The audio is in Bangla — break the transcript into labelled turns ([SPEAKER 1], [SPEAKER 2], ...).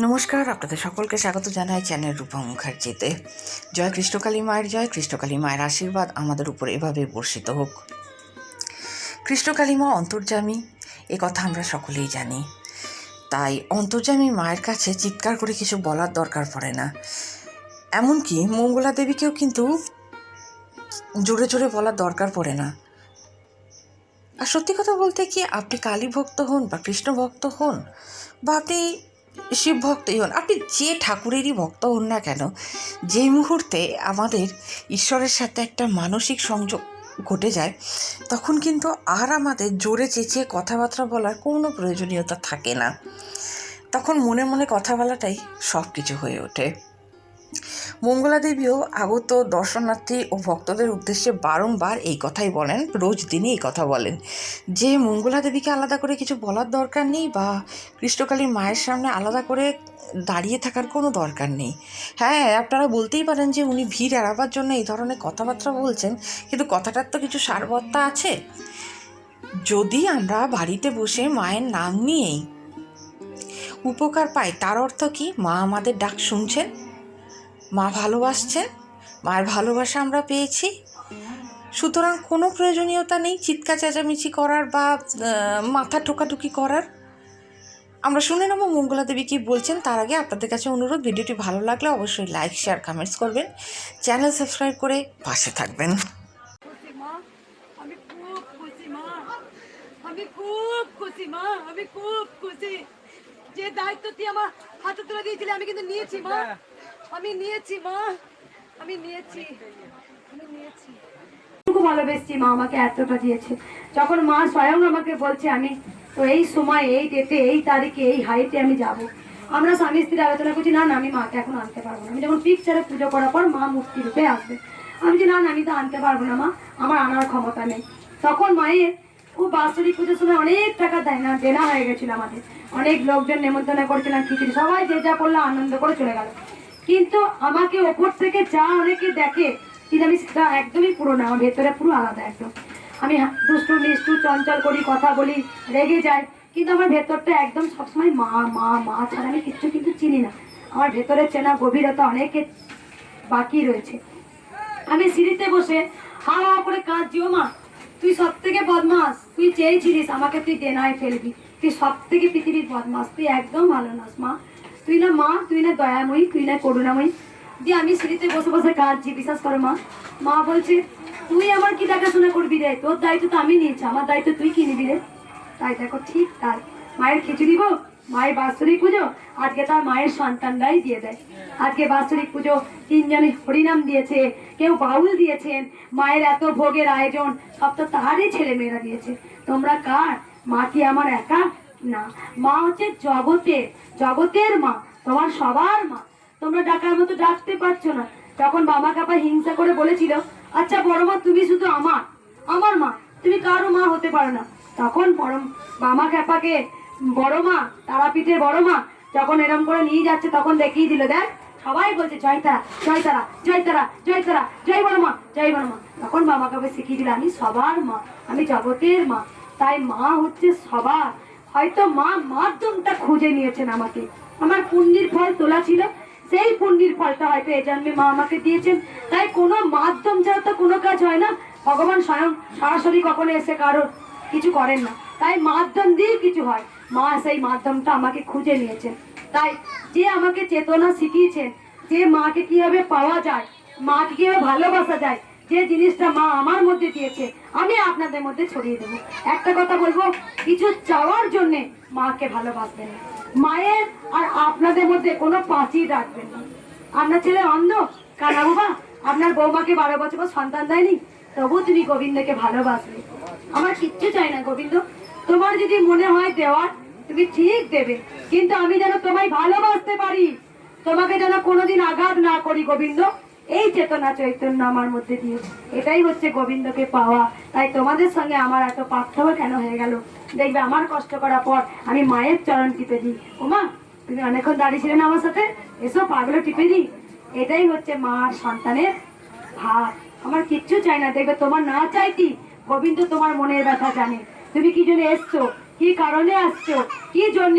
[SPEAKER 1] নমস্কার, আপনাদের সকলকে স্বাগত জানাই চ্যানেল রূপা মুখার্জিতে। জয় কৃষ্ণকালী মায়ের জয়। কৃষ্ণকালী মায়ের আশীর্বাদ আমাদের উপর এভাবে বর্ষিত হোক। কৃষ্ণকালী মা অন্তর্যামী, এ কথা আমরা সকলেই জানি। তাই অন্তর্যামী মায়ের কাছে চিৎকার করে কিছু বলার দরকার পড়ে না। এমনকি মঙ্গলা দেবীকেও কিন্তু জোরে জোরে বলার দরকার পড়ে না। আর সত্যি কথা বলতে কি, আপনি কালী ভক্ত হন বা কৃষ্ণ ভক্ত হন বা আপনি শিব ভক্তই হন, আপনি যে ঠাকুরেরই ভক্ত হন না কেন, যেই মুহূর্তে আমাদের ঈশ্বরের সাথে একটা মানসিক সংযোগ ঘটে যায়, তখন কিন্তু আর আমাদের জোরে চেঁচিয়ে কথাবার্তা বলার কোনো প্রয়োজনীয়তা থাকে না। তখন মনে মনে কথা বলাটাই সব কিছু হয়ে ওঠে। মঙ্গলা দেবীও আগত দর্শনার্থী ও ভক্তদের উদ্দেশ্যে বারংবার এই কথাই বলেন, রোজ দিনই এই কথা বলেন যে মঙ্গলা দেবীকে আলাদা করে কিছু বলার দরকার নেই বা কৃষ্ণকালীর মায়ের সামনে আলাদা করে দাঁড়িয়ে থাকার কোনো দরকার নেই। হ্যাঁ, আপনারা বলতেই পারেন যে উনি ভিড় এড়াবার জন্য এই ধরনের কথাবার্তা বলছেন, কিন্তু কথাটার তো কিছু সারবত্তা আছে। যদি আমরা বাড়িতে বসে মায়ের নাম নিয়েই উপকার পাই, তার অর্থ কি? মা আমাদের ডাক শুনছেন, মা ভালোবাসছেন, মায়ের ভালোবাসা আমরা পেয়েছি। সুতরাং কোনো প্রয়োজনীয়তা নেই চিৎকার চেঁচামেচি করার বা মাথা ঠোকাঠুকি করার। আমরা শুনে নেব মঙ্গলা দেবী কী বলছেন। তার আগে আপনাদের কাছে অনুরোধ, ভিডিওটি ভালো লাগলে অবশ্যই লাইক, শেয়ার, কমেন্টস করবেন, চ্যানেল সাবস্ক্রাইব করে পাশে থাকবেন।
[SPEAKER 2] আমি খুব খুশি যে দায়িত্ব তুই আমার হাতে তুলে দিয়েছিলি, আমি কিন্তু নিয়েছি মা, আমি নিয়েছি খুব ভালোবেসছি মা, আমাকে এতটা দিয়েছে। যখন মা স্বয়ং আমাকে বলছে আমি তো এই সময়, এই ডেটে, এই তারিখে, এই হাইটে আমি যাব, আমরা স্বামী স্ত্রী আলোচনা করছি, না আমি মাকে এখন আনতে পারবো না। আমি যখন পিকচারে পুজো করার পর মা মূর্তি রূপে আসবে, আমি যে না আমি তো আনতে পারবো না মা, আমার আনার ক্ষমতা নেই। তখন মায়ের খুব বাৎসরিক পুজোর সময় অনেক টাকা দেনা হয়ে গেছিল আমাদের, অনেক লোকজন নেমন্তন্ন করেছিলাম, খিচুড়ি, সবাই যে যা করলো আনন্দ করে চলে গেল। কিন্তু আমাকে ওপর থেকে যা অনেকে দেখে, কিন্তু আমি সেটা একদমই পুরো না, আমার ভেতরে পুরো আলাদা একদম। আমি দুষ্টু মিষ্টু চঞ্চল করি, কথা বলি, রেগে যাই, কিন্তু আমার ভেতরটা একদম সবসময় মা মা মা ছাড়া আমি কিচ্ছু কিন্তু চিনি না। আমার ভেতরে চেনা গভীরতা অনেকে বাকি রয়েছে। আমি সিঁড়িতে বসে হাওয়া করে কাঁদছি, ও মা তুই সব থেকে বদমাস, তুই চেয়েছিলিস আমাকে তুই দেনায় ফেলবি, তুই সব থেকে পৃথিবীর বদমাস, তুই একদম ভালো নাস মা, তুই না মা, তুই না দয়াময়ী, তুই না করুণাময়ী। দিয়ে আমি সিঁড়িতে বসে বসে কাঁদছি, বিশ্বাস করো মা। মা বলছে তুই আমার কি দেখাশোনা করবি রে, তোর দায়িত্ব তো আমি নিয়েছি, আমার দায়িত্ব তুই কি নিবি রে। তাই দেখো ঠিক তাই, মায়ের খিচুড়ি হোক, মায়ের বাৎসরিক পুজো, আজকে তার মায়ের সন্তানরাই দিয়ে দেয়। আজকে বাৎসরিক পুজো তিনজনে হরিনাম দিয়েছে, কেউ বাউল দিয়েছেন, মায়ের এত ভোগের আয়োজন সব তো তারই ছেলে মেয়েরা দিয়েছে। তোমরা কার? মা কি আমার একা? না, মা হচ্ছে জগতের মা, তোমার সবার মা। তোমরা ডাকার মতো ডাকতে পারছো না। তখন বাবা কাপা হিংসা করে বলেছিল, আচ্ছা বড় মা তুমি শুধু আমার মা, তুমি কারো মা হতে পারো না। তখন বামা কাপাকে বড় মা, তারাপীঠের বড় মা যখন এরম করে নিয়ে যাচ্ছে, তখন দেখিয়ে দিল, দেখ সবাই বলছে জয় তারা, জয় তারা, জয় তারা, জয় তারা, জয় বড় মা, জয় বড় মা। তখন বাবা কাপে শিখিয়ে দিল, আমি সবার মা, আমি জগতের মা। তাই মা হচ্ছে সবার। হয়তো মা মাধ্যমটা খুঁজে নিয়েছেন আমাকে, আমার পুণ্যের ফল তোলা ছিল, সেই পুণ্যের ফলটা হয়তো এই জন্মে মা আমাকে দিয়েছেন। তাই কোনো মাধ্যম ছাড়া তো কোনো কাজ হয় না। ভগবান স্বয়ং সরাসরি কখনো এসে কারোর কিছু করেন না, তাই মাধ্যম দিয়ে কিছু হয়। মা সেই মাধ্যমটা আমাকে খুঁজে নিয়েছেন। তাই যে আমাকে চেতনা শিখিয়েছেন, যে মাকে কিভাবে পাওয়া যায়, মাকে কিভাবে ভালোবাসা যায়, যে জিনিসটা মা আমার মধ্যে দিয়েছে আমি আপনাদের মধ্যে ছড়িয়ে দেবো। একটা কথা বলবো, কিছু চাওয়ার জন্যে মাকে ভালোবাসবেন না। মায়ের আর আপনাদের মধ্যে কোনো পাঁচিল রাখবেন না। আপনার ছেলে অন্ধ, কানা বাবা, আপনার বৌমাকে 12 বছর সন্তান দেয়নি, তবু তুমি গোবিন্দকে ভালোবাসবে। আমার কিচ্ছু চাই না গোবিন্দ, তোমার যদি মনে হয় দেওয়ার তুমি ঠিক দেবে, কিন্তু আমি যেন তোমায় ভালোবাসতে পারি, তোমাকে যেন কোনোদিন আঘাত না করি গোবিন্দ, এই চেতনা চৈতন্য আমার মধ্যে দিয়েছে। এটাই হচ্ছে গোবিন্দকে পাওয়া। তাই তোমাদের সঙ্গে আমার এত পার্থক্য কেন হয়ে গেল? দেখবে আমার কষ্ট করার পর আমি মায়ের চরণ টিপে দিই, ওমা তুমি অনেকক্ষণ দাঁড়িয়ে ছিলে না আমার সাথে, এসো পাগুলো টিপে দিই। এটাই হচ্ছে মা আর সন্তানের ভাব। আমার কিচ্ছু চাই না। দেখবে তোমার না চাইতি গোবিন্দ তোমার মনের ব্যথা জানে, তুমি কি জন্য এসছো, কি কারণে আসছো, কি জন্য